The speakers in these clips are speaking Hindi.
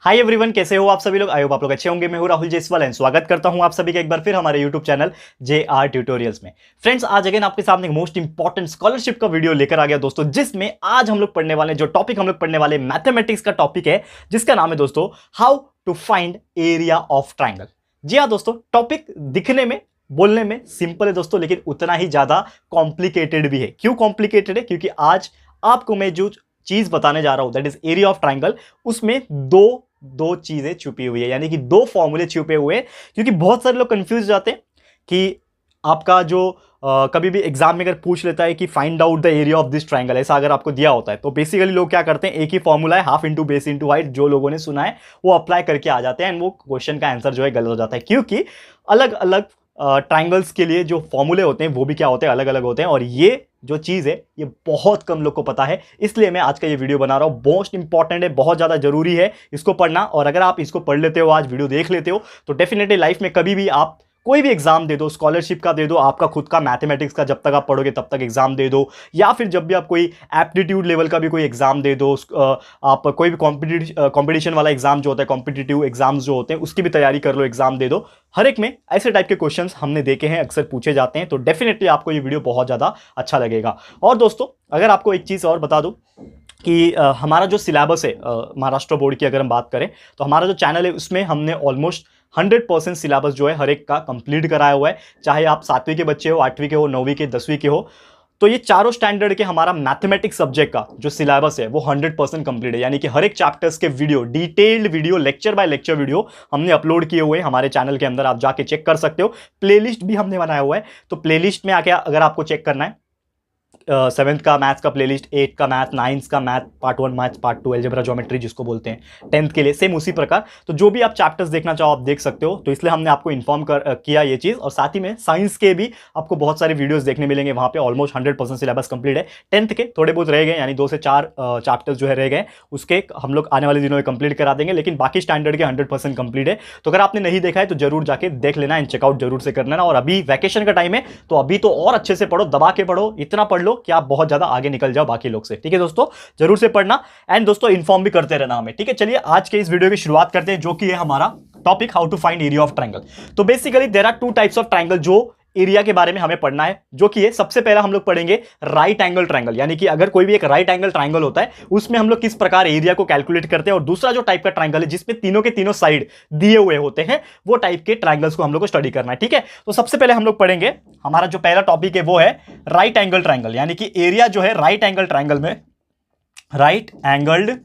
हाय एवरीवन, कैसे हो आप सभी लोग। आई होप आप लोग अच्छे होंगे। मैं हूं राहुल जयसवाल एंड स्वागत करता हूं आप सभी का एक बार फिर हमारे यूट्यूब चैनल JR ट्यूटोरियल्स में। फ्रेंड्स, आज अगेन आपके सामने एक मोस्ट इंपॉर्टेंट स्कॉलरशिप का वीडियो लेकर आ गया दोस्तों, जिसमें आज हम लोग पढ़ने वाले जो टॉपिक हम लोग पढ़ने वाले मैथमेटिक्स का टॉपिक है, जिसका नाम है दोस्तों how to find area of triangle. जी हाँ दोस्तों, टॉपिक दिखने में बोलने में सिंपल है दोस्तों, लेकिन उतना ही ज्यादा कॉम्प्लिकेटेड भी है। क्यों कॉम्प्लिकेटेड है? क्योंकि आज आपको मैं जो चीज बताने जा रहा हूं that is area of triangle, उसमें दो चीजें छुपी हुई है, यानी कि दो फॉर्मूले छुपे हुए हैं। क्योंकि बहुत सारे लोग कंफ्यूज जाते हैं कि आपका जो कभी भी एग्जाम में अगर पूछ लेता है कि find out the area of this triangle, ऐसा अगर आपको दिया होता है तो बेसिकली लोग क्या करते हैं, एक ही फॉर्मूला है half into base into height, जो लोगों ने सुना है वो अप्लाई करके आ जाते हैं एंड वो क्वेश्चन का आंसर जो है गलत हो जाता है। क्योंकि अलग अलग ट्राइंगल्स के लिए जो फॉर्मूले होते हैं वो भी क्या होते हैं, अलग अलग होते हैं। और ये जो चीज है ये बहुत कम लोग को पता है, इसलिए मैं आज का ये वीडियो बना रहा हूं। मोस्ट इंपॉर्टेंट है, बहुत ज्यादा जरूरी है इसको पढ़ना। और अगर आप इसको पढ़ लेते हो, आज वीडियो देख लेते हो, तो डेफिनेटली लाइफ में कभी भी आप कोई भी एग्जाम दे दो, स्कॉलरशिप का दे दो, आपका खुद का मैथमेटिक्स का जब तक आप पढ़ोगे तब तक एग्जाम दे दो, या फिर जब भी आप कोई एप्टीट्यूड लेवल का भी कोई एग्जाम दे दो, आप कोई भी कॉम्पिटिशन वाला एग्जाम जो होता है, कॉम्पिटिटिव एग्जाम्स जो होते हैं उसकी भी तैयारी कर लो, एग्जाम दे दो। हर एक में ऐसे टाइप के क्वेश्चंस हमने देखे हैं, अक्सर पूछे जाते हैं। तो डेफिनेटली आपको ये वीडियो बहुत ज्यादा अच्छा लगेगा। और दोस्तों, अगर आपको एक चीज और बता दूं कि हमारा जो सिलेबस है महाराष्ट्र बोर्ड की अगर हम बात करें, तो हमारा जो चैनल है उसमें हमने ऑलमोस्ट 100% सिलेबस जो है हर एक का कंप्लीट कराया हुआ है। चाहे आप 7वीं के बच्चे हो, 8वीं के हो, 9वीं के, 10वीं के हो, तो ये चारों स्टैंडर्ड के हमारा मैथमेटिक्स सब्जेक्ट का जो सिलेबस है वो 100% कंप्लीट है। यानी कि हर एक चैप्टर्स के video, detailed video, lecture by lecture video हमने अपलोड किए हुए हैं हमारे चैनल के अंदर। आप जाके चेक कर सकते हो। प्लेलिस्ट भी हमने बनाया हुआ है, तो प्लेलिस्ट में आके अगर आपको चेक करना है, 7th का मैथ्स का प्लेलिस्ट, 8th का मैथ, 9th का math, part 1 maths, part 2 algebra geometry जिसको बोलते हैं, 10th के लिए सेम उसी प्रकार। तो जो भी आप चैप्टर्स देखना चाहो आप देख सकते हो। तो इसलिए हमने आपको इन्फॉर्म किया ये चीज़। और साथ ही में साइंस के भी आपको बहुत सारे वीडियोस देखने मिलेंगे वहाँ पे। ऑलमोस्ट 100% सिलेबस कंप्लीट है। 10th के थोड़े बहुत रह गए, यानी 2 से 4 चैप्टर्स जो है रह गए, उसके हम लोग आने वाले दिनों में कंप्लीट करा देंगे। लेकिन बाकी स्टैंडर्ड के 100% कंप्लीट है। तो अगर आपने नहीं देखा है तो जरूर जाके देख लेना एंड चेकआउट जरूर से कर लेना। और अभी वैकेशन का टाइम है, तो अभी तो और अच्छे से पढ़ो, दबा के पढ़ो, इतना पढ़ लो कि आप बहुत ज्यादा आगे निकल जाओ बाकी लोग से। ठीक है दोस्तों, जरूर से पढ़ना एंड दोस्तों इन्फॉर्म भी करते रहना हमें। ठीक है, चलिए आज के इस वीडियो की शुरुआत करते हैं, जो कि है हमारा topic how to find area of triangle. तो basically there are 2 types of triangle जो एरिया के बारे में हमें पढ़ना है, जो कि है सबसे पहला हम लोग पढ़ेंगे राइट एंगल ट्राइंगल। यानी कि अगर कोई भी एक राइट एंगल ट्राइंगल होता है उसमें हम लोग किस प्रकार एरिया को कैलकुलेट करते हैं। और दूसरा जो टाइप का ट्राइंगल है जिसमें तीनों के तीनों साइड दिए हुए होते हैं, वो टाइप के ट्राइंगल्स को हम लोग को स्टडी करना है। ठीक है, तो सबसे पहले हम लोग पढ़ेंगे, हमारा जो पहला टॉपिक है वो है राइट एंगल ट्राइंगल। यानी कि एरिया जो है राइट एंगल ट्राइंगल में, राइट एंगल्ड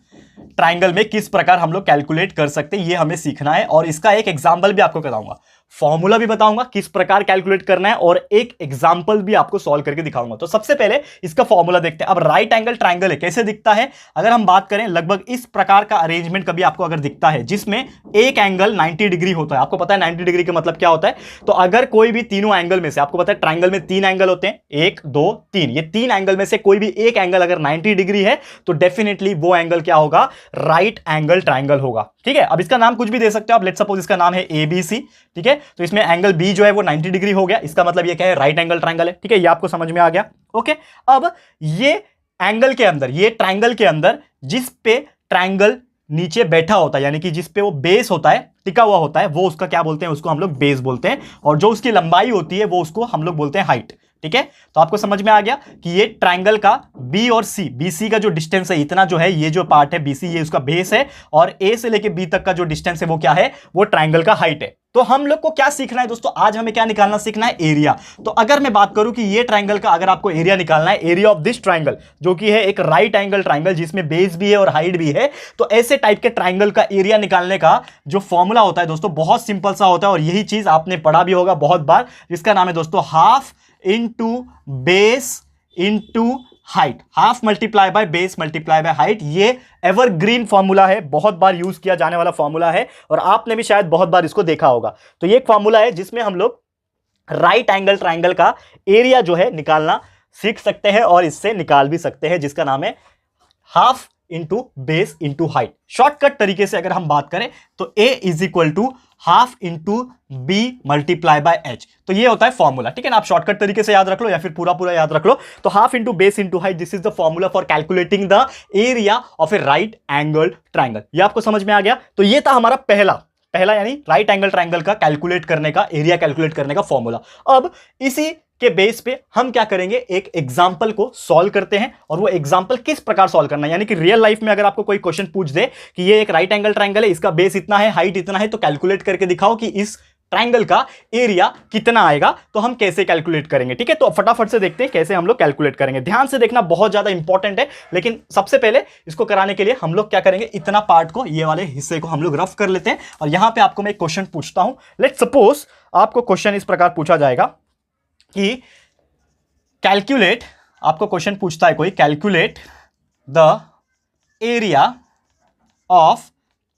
ट्राइंगल में किस प्रकार हम लोग कैलकुलेट कर सकते हैं, ये हमें सीखना है। और इसका एक एग्जांपल भी आपको बताऊंगा, फॉर्मूला भी बताऊंगा किस प्रकार कैलकुलेट करना है, और एक एग्जांपल भी आपको सॉल्व करके दिखाऊंगा। तो सबसे पहले इसका फॉर्मूला देखते हैं। अब राइट एंगल ट्राइंगल है, कैसे दिखता है अगर हम बात करें, लगभग इस प्रकार का अरेंजमेंट कभी आपको अगर दिखता है जिसमें एक एंगल 90 डिग्री होता है। आपको पता है 90 डिग्री का मतलब क्या होता है? तो अगर कोई भी तीनों एंगल में से, आपको पता है ट्राइंगल में 3 एंगल होते हैं, 1 2 3, ये 3 एंगल में से कोई भी एक एंगल अगर 90 डिग्री है तो डेफिनेटली वो एंगल क्या होगा? राइट एंगल ट्राइंगल होगा। ठीक है, अब इसका नाम कुछ भी दे सकते हो आप। लेट्स सपोज इसका नाम है ABC। ठीक है, तो इसमें एंगल B जो है वो 90 डिग्री हो गया, इसका मतलब ये क्या है? राइट एंगल ट्राइंगल है। ठीक है, ये आपको समझ में आ गया। ओके, अब ये एंगल के अंदर, ये ट्राइंगल के अंदर जिस पे ट्राइंगल नीचे बैठा होता है, यानी कि जिस पे वो बेस होता है, टिका हुआ होता है, वो उसका क्या बोलते हैं? उसको हम लोग बेस बोलते हैं। और जो उसकी लंबाई होती है वो उसको हम लोग बोलते हैं हाइट। ठीक है, तो आपको समझ में आ गया कि ये ट्राइंगल का B और C, BC का जो डिस्टेंस है इतना जो है, ये जो पार्ट है BC, ये उसका बेस है। और A से लेके B तक का जो डिस्टेंस है वो क्या है? वो ट्राइंगल का हाइट है। तो हम लोग को क्या सीखना है दोस्तों? आज हमें क्या निकालना सीखना है? एरिया। तो अगर मैं बात करूं कि ये ट्राइंगल का अगर आपको एरिया निकालना है, एरिया ऑफ दिस ट्राइंगल, जो कि है एक राइट एंगल ट्राइंगल जिसमें बेस भी है और हाइट भी है, तो ऐसे टाइप के ट्राइंगल का एरिया निकालने का जो फॉर्मूला होता है दोस्तों, बहुत सिंपल सा होता है। और यही चीज आपने पढ़ा भी होगा बहुत बार, जिसका नाम है दोस्तों half into base into height. Half multiply by base multiply by height. ये एवरग्रीन फॉर्मूला है, बहुत बार यूज किया जाने वाला फॉर्मूला है, और आपने भी शायद बहुत बार इसको देखा होगा। तो ये एक फॉर्मूला है जिसमें हम लोग राइट एंगल ट्राइंगल का एरिया जो है निकालना सीख सकते हैं, और इससे निकाल भी सकते हैं, जिसका नाम है half into base into height. Shortcut तरीके से अगर हम बात करें तो a is equal to half into B multiply by H. तो ये होता है फॉर्मूला, ठीक है ना। आप शॉर्टकट तरीके से याद रख लो या फिर पूरा पूरा याद रख लो। तो half into base into height, this is the formula for calculating the area of A right angle triangle. ये आपको समझ में आ गया। तो ये था हमारा पहला यानी राइट एंगल ट्राइंगल का कैलकुलेट करने का, एरिया कैलकुलेट करने का फॉर्मूला। अब इसी के बेस पे हम क्या करेंगे, एक एग्जांपल को सॉल्व करते हैं। और वो एग्जांपल किस प्रकार सॉल्व करना है, यानी कि रियल लाइफ में अगर आपको कोई क्वेश्चन पूछ दे कि ये एक राइट एंगल ट्राइंगल है, इसका बेस इतना है, हाइट इतना है, तो कैलकुलेट करके दिखाओ कि इस ट्राइंगल का एरिया कितना आएगा, तो हम कैसे कैलकुलेट करेंगे। ठीक है, तो फटाफट से देखते हैं कैसे हम लोग कैलकुलेट करेंगे। ध्यान से देखना, बहुत ज्यादा इंपॉर्टेंट है। लेकिन सबसे पहले इसको कराने के लिए हम लोग क्या करेंगे, इतना पार्ट को, ये वाले हिस्से को हम लोग रफ कर लेते हैं। और यहां पे आपको मैं एक क्वेश्चन पूछता हूं। लेट्स सपोज आपको क्वेश्चन इस प्रकार पूछा जाएगा कि कैलकुलेट, आपको क्वेश्चन पूछता है कोई, calculate the area of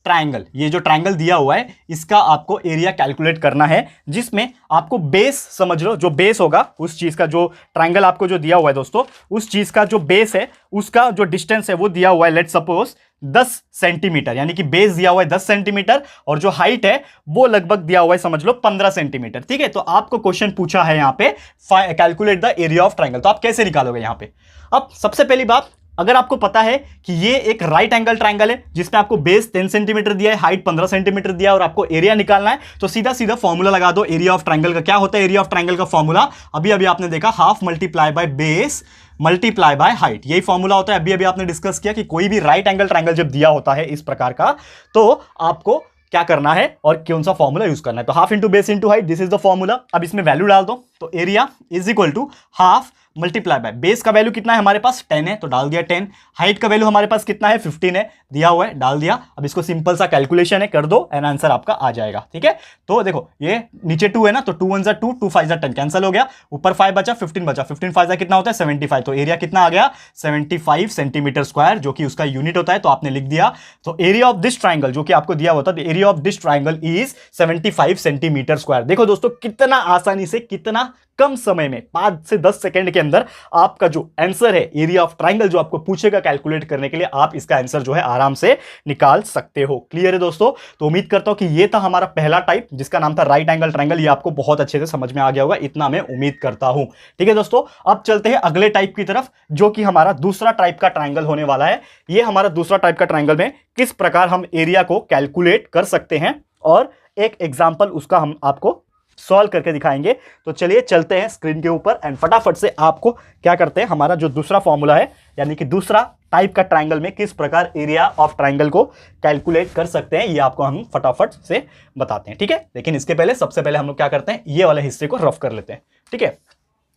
triangle. ये जो ट्राइंगल दिया हुआ है इसका आपको एरिया कैलकुलेट करना है, जिसमें आपको बेस, समझ लो जो बेस होगा उस चीज का, जो ट्राइंगल आपको जो दिया हुआ है दोस्तों, उस चीज का जो बेस है उसका जो डिस्टेंस है वो दिया हुआ है, लेट्स सपोज 10 सेंटीमीटर, यानी कि बेस दिया हुआ है 10 सेंटीमीटर और जो हाइट है वो लगभग दिया हुआ है समझ लो 15 सेंटीमीटर। ठीक है, तो आपको क्वेश्चन पूछा है यहां पे calculate the area of triangle. तो आप कैसे निकालोगे यहां पे। अब सबसे पहली बात, अगर आपको पता है कि ये एक राइट एंगल ट्राइंगल है जिसमें आपको बेस 10 सेंटीमीटर दिया है, हाइट 15 सेंटीमीटर दिया है और आपको एरिया निकालना है, तो सीधा सीधा फॉर्मूला लगा दो एरिया ऑफ ट्राइंगल का। क्या होता है एरिया ऑफ ट्राइंगल का फॉर्मूला, अभी अभी आपने देखा, half multiply by base multiply by height, यही फॉर्मूला होता है। अभी अभी आपने डिस्कस किया कि कोई भी राइट एंगल ट्राइंगल जब दिया होता है इस प्रकार का, तो आपको क्या करना है और कौन सा फॉर्मूला यूज करना है। तो half into base into height, this is the formula. अब इसमें वैल्यू डाल दो, तो area is equal to half multiply by, base का वैल्यू कितना है हमारे पास 10 है तो डाल दिया 10, हाइट का वैल्यू हमारे पास कितना है 15 है, दिया हुआ है, डाल दिया। अब इसको सिंपल सा कैलकुलेशन है, कर दो एंड आंसर आपका आ जाएगा। ठीक है, तो देखो ये नीचे 2 है ना, तो 2 1 जा 2, 2 5 जा 10, कैंसिल हो गया, ऊपर 5 बचा, 15 बचा, 15 5 जा कितना होता है 75, तो एरिया कितना आ गया 75 सेंटीमीटर स्क्वायर, जो कि उसका यूनिट होता है, तो आपने लिख दिया। तो एरिया ऑफ दिस ट्राइंगल जो कि आपको दिया होता है, area of this triangle is 75 centimetre square. देखो दोस्तों कितना आसानी से, कितना कम समय में, 5 से 10 सेकंड के अंदर आपका जो आंसर है एरिया ऑफ ट्राइंगल जो आपको पूछेगा कैलकुलेट करने के लिए, आप इसका आंसर जो है आराम से निकाल सकते हो। क्लियर है दोस्तों। तो उम्मीद करता हूं कि ये था हमारा पहला टाइप जिसका नाम था राइट एंगल ट्राइंगल। ये आपको बहुत अच्छे से समझ में आ गया होगा, इतना मैं उम्मीद करता हूं। ठीक है दोस्तों, अब चलते हैं अगले टाइप की तरफ, जो कि हमारा दूसरा टाइप का ट्राइंगल होने वाला है। ये हमारा दूसरा टाइप का ट्राइंगल में किस प्रकार हम एरिया को कैलकुलेट कर सकते हैं और एक एग्जाम्पल उसका हम आपको सॉल्व करके दिखाएंगे। तो चलिए चलते हैं स्क्रीन के ऊपर एंड फटाफट से आपको क्या करते हैं, हमारा जो दूसरा फॉर्मूला है, यानी कि दूसरा टाइप का ट्राइंगल में किस प्रकार एरिया ऑफ ट्राइंगल को कैलकुलेट कर सकते हैं, ये आपको हम फटाफट से बताते हैं। ठीक है, लेकिन इसके पहले सबसे पहले हम लोग क्या करते हैं, ये वाले हिस्से को रफ कर लेते हैं। ठीक है,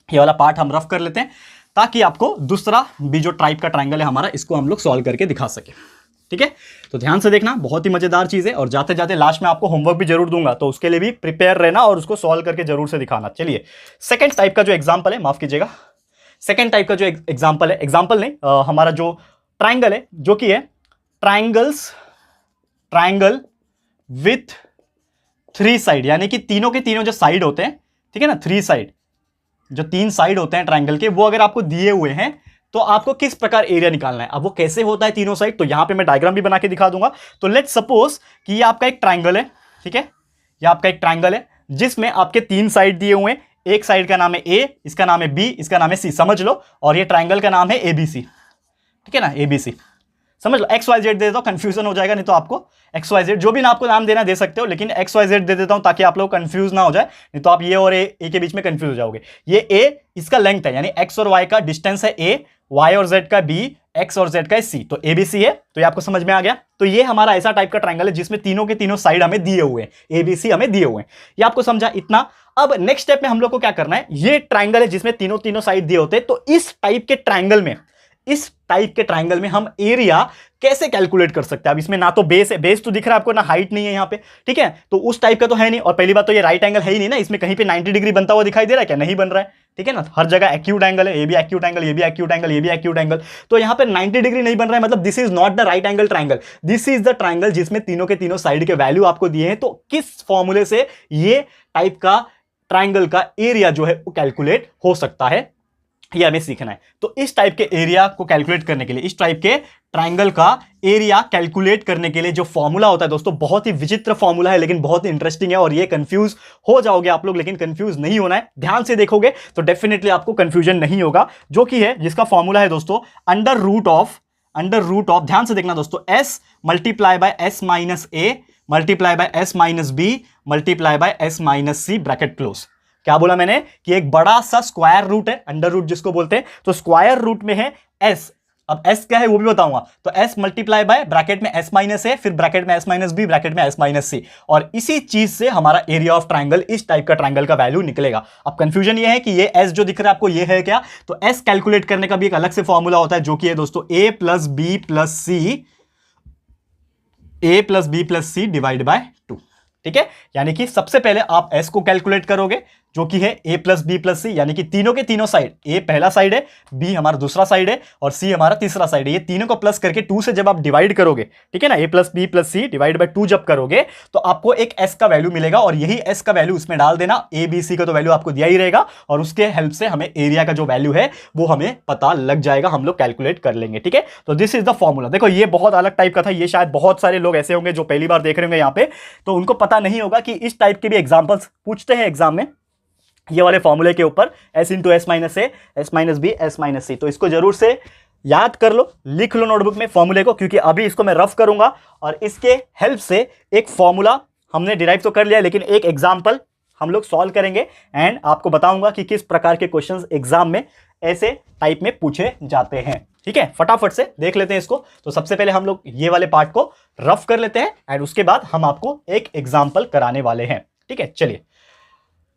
ये वाला पार्ट हम रफ कर लेते हैं ताकि आपको दूसरा भी जो टाइप का ट्राइंगल है हमारा, इसको हम लोग सॉल्व करके दिखा सके। ठीक है, तो ध्यान से देखना, बहुत ही मजेदार चीज है। और जाते जाते लास्ट में आपको होमवर्क भी जरूर दूंगा, तो उसके लिए भी प्रिपेयर रहना और उसको सॉल्व करके जरूर से दिखाना। चलिए सेकंड टाइप का जो एग्जांपल है, माफ कीजिएगा, सेकंड टाइप का जो एग्जांपल है, एग्जांपल नहीं, हमारा जो ट्राइंगल है, जो कि है ट्राइंगल विथ 3 साइड, यानी कि तीनों के तीनों जो साइड होते हैं, ठीक है ना, 3 साइड, जो 3 साइड होते हैं ट्राइंगल के, वो अगर आपको दिए हुए हैं तो आपको किस प्रकार एरिया निकालना है। अब वो कैसे होता है तीनों साइड, तो यहां पे मैं डायग्राम भी बना के दिखा दूंगा। तो लेट्स सपोज कि ये आपका एक ट्राइंगल है, ठीक है, ये आपका एक ट्राइंगल है जिसमें आपके 3 साइड दिए हुए हैं। एक साइड का नाम है ए, इसका नाम है बी, इसका नाम है सी, समझ लो। और ये ट्राइंगल का नाम है एबीसी, ठीक है ना, एबीसी समझ लो। एक्स वाई जेड दे देता हूं, कंफ्यूजन हो जाएगा, नहीं तो आपको एक्स वाई जेड जो भी ना आपको नाम देना दे सकते हो, लेकिन एक्स वाई जेड दे देता हूं ताकि आप लोग कंफ्यूज ना हो जाए, नहीं तो आप ये और ए के बीच में कंफ्यूज हो जाओगे। ये ए इसका लेंथ है, यानी एक्स और वाई का डिस्टेंस है ए, वाई और जेड का बी, एक्स और जेड का सी, तो एबीसी है। तो ये आपको समझ में आ गया। तो ये हमारा ऐसा टाइप का ट्राइंगल है जिसमें तीनों के तीनों साइड हमें दिए हुए हैं, एबीसी हमें दिए हुए हैं। ये आपको समझा इतना। अब नेक्स्ट स्टेप में हम लोग को क्या करना है, ये ट्राइंगल है जिसमें तीनों तीनों साइड दिए होते हैं, तो इस टाइप के ट्राइंगल में, इस टाइप के ट्राइंगल में हम एरिया कैसे कैलकुलेट कर सकते हैं। अब इसमें ना तो बेस है, बेस तो दिख रहा है आपको, ना हाइट नहीं है यहाँ पे, ठीक है, तो उस टाइप का तो है नहीं। और पहली बात तो ये राइट एंगल है ही नहीं ना, इसमें कहीं पे 90 डिग्री बनता हुआ दिखाई दे रहा है क्या, नहीं बन रहा है, ठीक है ना। हर जगह एक्यूट एंगल है, ये भी एक्यूट एंगल, ये भी एक्यूट एंगल, ये भी एक्यूट एंगल, तो यहाँ पे 90 डिग्री नहीं बन रहा है, मतलब this is not the right angle triangle, this is the triangle जिसमें तीनों के तीनों साइड के वैल्यू आपको दिए हैं। तो किस फॉर्मूले से ये टाइप का ट्राइंगल का एरिया जो है वो कैलकुलेट हो सकता है, ये हमें सीखना है। तो इस टाइप के एरिया को कैलकुलेट करने के लिए, इस टाइप के ट्रायंगल का एरिया कैलकुलेट करने के लिए जो फॉर्मूला होता है दोस्तों, बहुत ही विचित्र फॉर्मूला है लेकिन बहुत ही इंटरेस्टिंग है, और ये कंफ्यूज हो जाओगे आप लोग, लेकिन कंफ्यूज नहीं होना है, ध्यान से देखोगे तो डेफिनेटली आपको कंफ्यूजन नहीं होगा। जो कि है, जिसका फॉर्मूला है दोस्तों अंडर रूट ऑफ, ध्यान से देखना दोस्तों, S multiply by S minus A multiply by S minus B multiply by S minus C bracket close. क्या बोला मैंने कि एक बड़ा सा स्क्वायर रूट है, अंडर रूट जिसको बोलते हैं, तो स्क्वायर रूट में है एस। अब एस क्या है वो भी बताऊंगा। तो एस मल्टीप्लाई बाय ब्रैकेट में एस माइनस ए, फिर ब्रैकेट में एस माइनस बी, ब्रैकेट में एस माइनस सी, और इसी चीज से हमारा एरिया ऑफ ट्राइंगल, इस टाइप का ट्राइंगल का वैल्यू निकलेगा। अब कंफ्यूजन ये है कि ये एस जो दिख रहा है आपको, ये है क्या? तो एस कैलकुलेट करने का भी एक अलग से फॉर्मूला होता है, जो कि है दोस्तों A plus B plus C divide by 2। ठीक है, यानी कि सबसे पहले आप एस को कैलकुलेट करोगे, जो कि है ए प्लस बी प्लस सी, यानी कि तीनों के तीनों साइड, ए पहला साइड है, बी हमारा दूसरा साइड है, और सी हमारा तीसरा साइड है। ये तीनों को प्लस करके 2 से जब आप डिवाइड करोगे, ठीक है ना, A plus B plus C divide by 2 जब करोगे तो आपको एक एस का वैल्यू मिलेगा, और यही एस का वैल्यू उसमें डाल देना। ए बी सी का तो वैल्यू आपको दिया ही रहेगा, और उसके हेल्प से हमें एरिया का जो वैल्यू है वो हमें पता लग जाएगा, हम लोग कैलकुलेट कर लेंगे। ठीक है, तो दिस इज द फॉर्मूला। देखो ये बहुत अलग टाइप का था, ये शायद बहुत सारे लोग ऐसे होंगे जो पहली बार देख रहे होंगे यहाँ पे, तो उनको पता नहीं होगा कि इस टाइप के भी एग्जाम्पल्स पूछते हैं एग्जाम में, ये वाले फॉर्मूले के ऊपर, S into S minus A, S minus B, S minus C. तो इसको जरूर से याद कर लो, लिख लो नोटबुक में फॉर्मूले को, क्योंकि अभी इसको मैं रफ करूंगा और इसके हेल्प से एक फॉर्मूला हमने डिराइव तो कर लिया, लेकिन एक एग्जाम्पल हम लोग सॉल्व करेंगे एंड आपको बताऊंगा कि किस प्रकार के क्वेश्चंस एग्जाम में ऐसे टाइप में पूछे जाते हैं। ठीक है, फटाफट से देख लेते हैं इसको। तो सबसे पहले हम लोग ये वाले पार्ट को रफ कर लेते हैं एंड उसके बाद हम आपको एक एग्जाम्पल कराने वाले हैं। ठीक है, चलिए,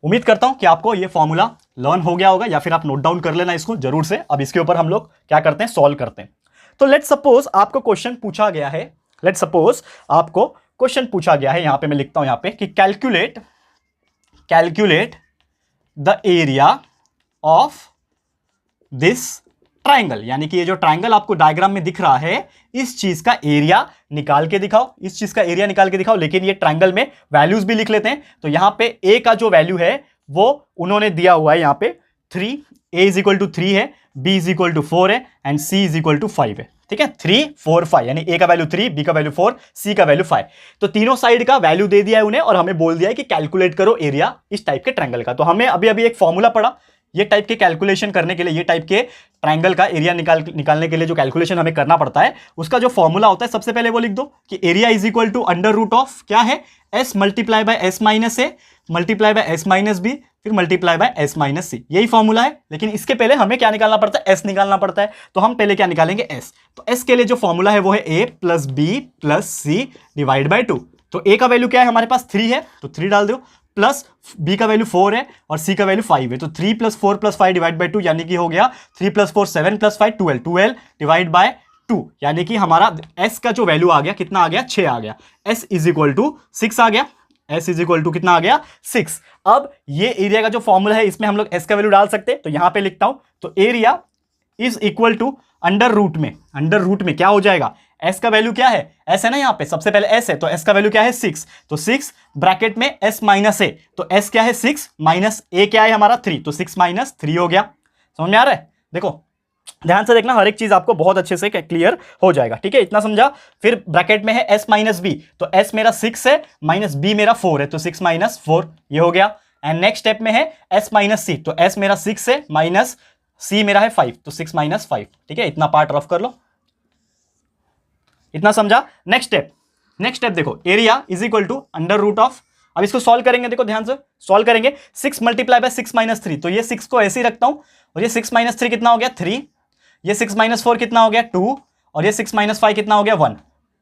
उम्मीद करता हूं कि आपको ये फॉर्मूला लर्न हो गया होगा, या फिर आप नोट डाउन कर लेना इसको जरूर से। अब इसके ऊपर हम लोग क्या करते हैं, सॉल्व करते हैं। तो लेट्स सपोज आपको क्वेश्चन पूछा गया है, यहां पे मैं लिखता हूं यहां पे कि calculate the area of this triangle, यानी कि ये जो ट्राइंगल आपको डायग्राम में दिख रहा है, इस चीज का एरिया निकाल के दिखाओ, लेकिन ये ट्राइंगल में वैल्यूज भी लिख लेते हैं। तो यहां पे ए का जो वैल्यू है वो उन्होंने दिया हुआ है यहां पे 3, ए इज इक्वल टू 3 है, बी इज इक्वल टू 4 है and C is equal to 5 है। ठीक है, 3 4 5, यानी ए का वैल्यू 3, बी का वैल्यू 4, सी का वैल्यू 5। तो तीनों साइड का वैल्यू दे दिया है उन्हें, और हमें बोल दिया है कि कैलकुलेट करो एरिया इस टाइप के ट्राइंगल का। तो हमें अभी एक फॉर्मूला पढ़ा, ये टाइप के कैलकुलेशन करने के लिए, ये टाइप के ट्राइंगल का एरिया निकालने के लिए जो कैलकुलेशन हमें करना पड़ता है, उसका जो फॉर्मूला होता है, सबसे पहले वो लिख दो कि area is equal to under root of क्या है, S multiply by S minus A multiply by S minus B फिर multiply by S minus C. यही फॉर्मूला है, लेकिन इसके पहले हमें क्या निकालना पड़ता है, एस निकालना पड़ता है। तो हम पहले क्या निकालेंगे, एस। तो एस के लिए जो फॉर्मूला है वो है A plus B plus C divide by 2। तो ए का वैल्यू क्या है हमारे पास, 3 है, तो 3 डाल दो, प्लस बी का वैल्यू 4 है और सी का वैल्यू 5 है। तो 3 प्लस 4 प्लस 5 डिवाइड बाय 2, यानी कि हो गया 3 प्लस 4 7 प्लस 5 12 डिवाइड बाय 2, यानी कि हमारा एस का जो वैल्यू आ गया कितना आ गया, 6 आ गया। एस इज इक्वल टू 6 आ गया, एस इज इक्वल टू कितना आ गया, 6। अब ये एरिया का जो फॉर्मूला है इसमें हम लोग एस का वैल्यू डाल सकते हैं, तो यहां पे लिखता हूं, तो area is equal to under root में क्या हो जाएगा, एस का वैल्यू क्या है, एस है ना, यहां पे सबसे पहले एस है, तो एस का वैल्यू क्या है 6, तो 6 ब्रैकेट में एस माइनस ए, तो एस क्या है 6 माइनस ए क्या है हमारा 3, तो 6 माइनस 3 हो गया। समझ में आ रहा है, देखो ध्यान से देखना, हर एक चीज आपको बहुत अच्छे से क्लियर हो जाएगा। ठीक है, इतना समझा। फिर ब्रैकेट में है एस माइनस बी, तो एस मेरा 6 है माइनस बी मेरा 4 है, तो 6 माइनस 4 ये हो गया। एंड नेक्स्ट स्टेप में है एस माइनस सी, तो एस मेरा 6 है माइनस सी मेरा है 5, तो 6 माइनस 5। ठीक है, इतना पार्ट रफ कर लो, इतना समझा। नेक्स्ट स्टेप देखो, area is equal to under root of, अब इसको सॉल्व करेंगे, देखो ध्यान से सॉल्व करेंगे, 6 मल्टीप्लाई बाय 6 माइनस 3, तो ये 6 को ऐसे ही रखता हूं, और ये 6 माइनस 3 कितना हो गया 3, ये 6 माइनस 4 कितना हो गया 2, और ये 6 माइनस 5 कितना हो गया 1।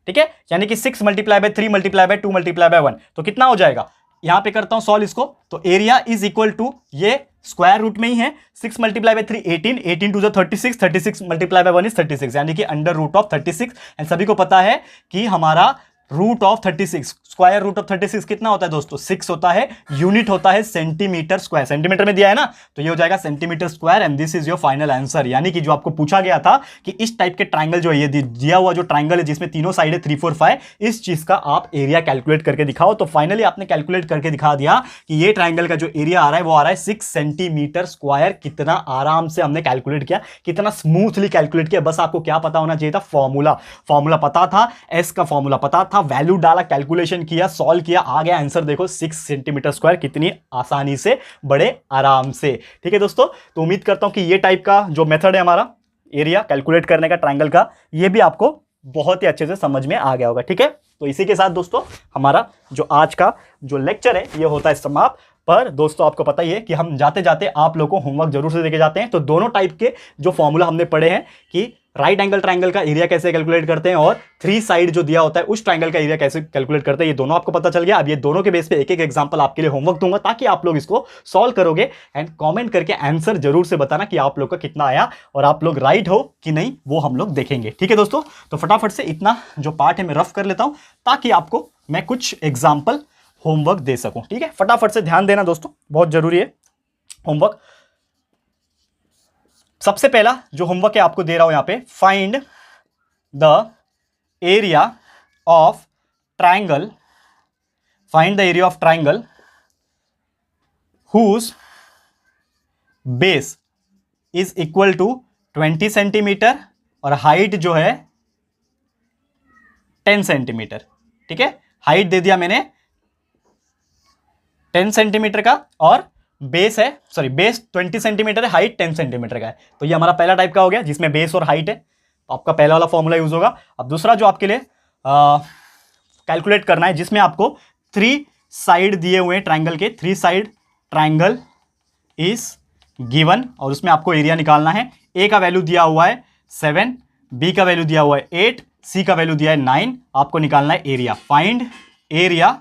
ठीक है, यानी कि 6 multiply by 3 multiply by 2 multiply by 1, तो कितना हो जाएगा, यहां पे करता हूं सॉल्व इसको, तो एरिया इज इक्वल टू, ये स्क्वायर रूट में ही है, 6 multiply by 3 18, 18 two 36, 36 multiply by 1 is 36, यानी कि अंडर रूट ऑफ 36। एंड सभी को पता है कि हमारा root of 36, square root of 36 कितना होता है दोस्तों? 6 होता है। यूनिट होता है सेंटीमीटर स्क्वायर, सेंटीमीटर में दिया है ना, तो ये हो जाएगा centimetre square and this is your final answer. यानी कि जो आपको पूछा गया था कि इस टाइप के ट्राइंगल जो है, ये दिया हुआ जो ट्राइंगल है जिसमें तीनों साइड है 3, 4, 5, इस चीज का आप एरिया कैलकुलेट करके दिखाओ। तो फाइनली आपने कैलकुलेट करके दिखा दिया कि ये ट्राइंगल का जो एरिया आ रहा है वो आ रहा है 6 सेंटीमीटर स्क्वायर। कितना आराम से हमने कैलकुलेट किया, कितना स्मूथली कैलकुलेट किया। बस आपको क्या पता होना चाहिए था? फॉर्मूला पता था, एस का फॉर्मूला पता था, वैल्यू डाला, कैलकुलेशन किया, सॉल्व किया, आ गया आंसर। देखो 6 सेंटीमीटर स्क्वायर, कितनी आसानी से, बड़े आराम से। ठीक है दोस्तों, तो उम्मीद करता हूं कि ये टाइप का जो मेथड है हमारा एरिया कैलकुलेट करने का ट्राइंगल का, ये भी आपको बहुत ही अच्छे से समझ में आ गया होगा। ठीक है, तो इसी के साथ दोस्तों हमारा जो आज का जो लेक्चर है ये होता है समाप्त। पर दोस्तों आपको पता ही है कि हम जाते जाते आप लोगों को होमवर्क जरूर से देके जाते हैं। तो दोनों टाइप के जो फॉर्मूला हमने पढ़े हैं कि राइट एंगल ट्राइंगल का एरिया कैसे कैलकुलेट करते हैं और 3 साइड जो दिया होता है उस ट्राइंगल का एरिया कैसे कैलकुलेट करते हैं, ये दोनों आपको पता चल गया। अब ये दोनों के बेस पे एक एक एग्जांपल आपके लिए होमवर्क दूंगा ताकि आप लोग इसको सॉल्व करोगे एंड कमेंट करके आंसर जरूर से बताना कि आप लोग का कितना आया और आप लोग राइट हो कि नहीं, वो हम लोग देखेंगे। ठीक है दोस्तों, तो फटाफट से इतना जो पार्ट है मैं रफ कर लेता हूं ताकि आपको मैं कुछ एग्जाम्पल होमवर्क दे सकूं। ठीक है, फटाफट से ध्यान देना दोस्तों, बहुत जरूरी है होमवर्क। सबसे पहला जो होमवर्क है आपको दे रहा हूं यहां पे, find the area of triangle, find the area of triangle whose base is equal to 20 centimetre और हाइट जो है 10 सेंटीमीटर। ठीक है, हाइट दे दिया मैंने 10 सेंटीमीटर का और बेस है, सॉरी बेस 20 सेंटीमीटर है, हाइट 10 सेंटीमीटर का है। तो ये हमारा पहला टाइप का हो गया जिसमें बेस और हाइट है, तो आपका पहला वाला फॉर्मूला यूज होगा। अब दूसरा जो आपके लिए कैलकुलेट करना है जिसमें आपको 3 साइड दिए हुए हैं ट्राइंगल के, 3 साइड ट्राइंगल इज गिवन और उसमें आपको एरिया निकालना है। ए का वैल्यू दिया हुआ है 7, बी का वैल्यू दिया हुआ है 8, सी का वैल्यू दिया है 9। आपको निकालना है area, find area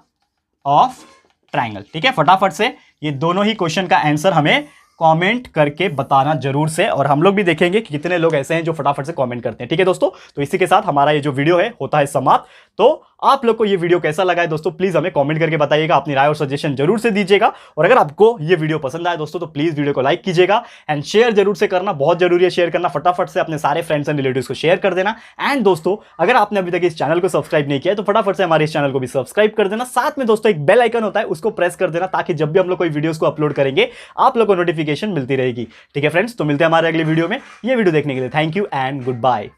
of triangle. ठीक है, फटाफट से ये दोनों ही क्वेश्चन का आंसर हमें कमेंट करके बताना जरूर से, और हम लोग भी देखेंगे कि कितने लोग ऐसे हैं जो फटाफट से कमेंट करते हैं। ठीक है दोस्तों, तो इसी के साथ हमारा ये जो वीडियो है होता है समाप्त। तो आप लोग को ये वीडियो कैसा लगा है दोस्तों, प्लीज हमें कमेंट करके बताइएगा, अपनी राय और सजेशन जरूर से दीजिएगा। और अगर आपको ये वीडियो पसंद आए दोस्तों तो प्लीज वीडियो को लाइक कीजिएगा एंड शेयर जरूर से करना, बहुत जरूरी है शेयर करना। फटाफट से अपने सारे फ्रेंड्स एंड रिलेटिव्स को शेयर कर देना। एंड दोस्तों अगर आपने अभी तक इस चैनल को सब्सक्राइब नहीं किया है तो फटाफट से हमारे इस चैनल को भी सब्सक्राइब कर देना। साथ में दोस्तों एक बेल आइकन होता है, उसको प्रेस कर देना ताकि जब भी हम लोग कोई वीडियोस को अपलोड करेंगे आप लोग को नोटिफिकेशन मिलती रहेगी। ठीक है फ्रेंड्स, तो मिलते हैं हमारे अगले वीडियो में। ये वीडियो देखने के लिए thank you and good bye.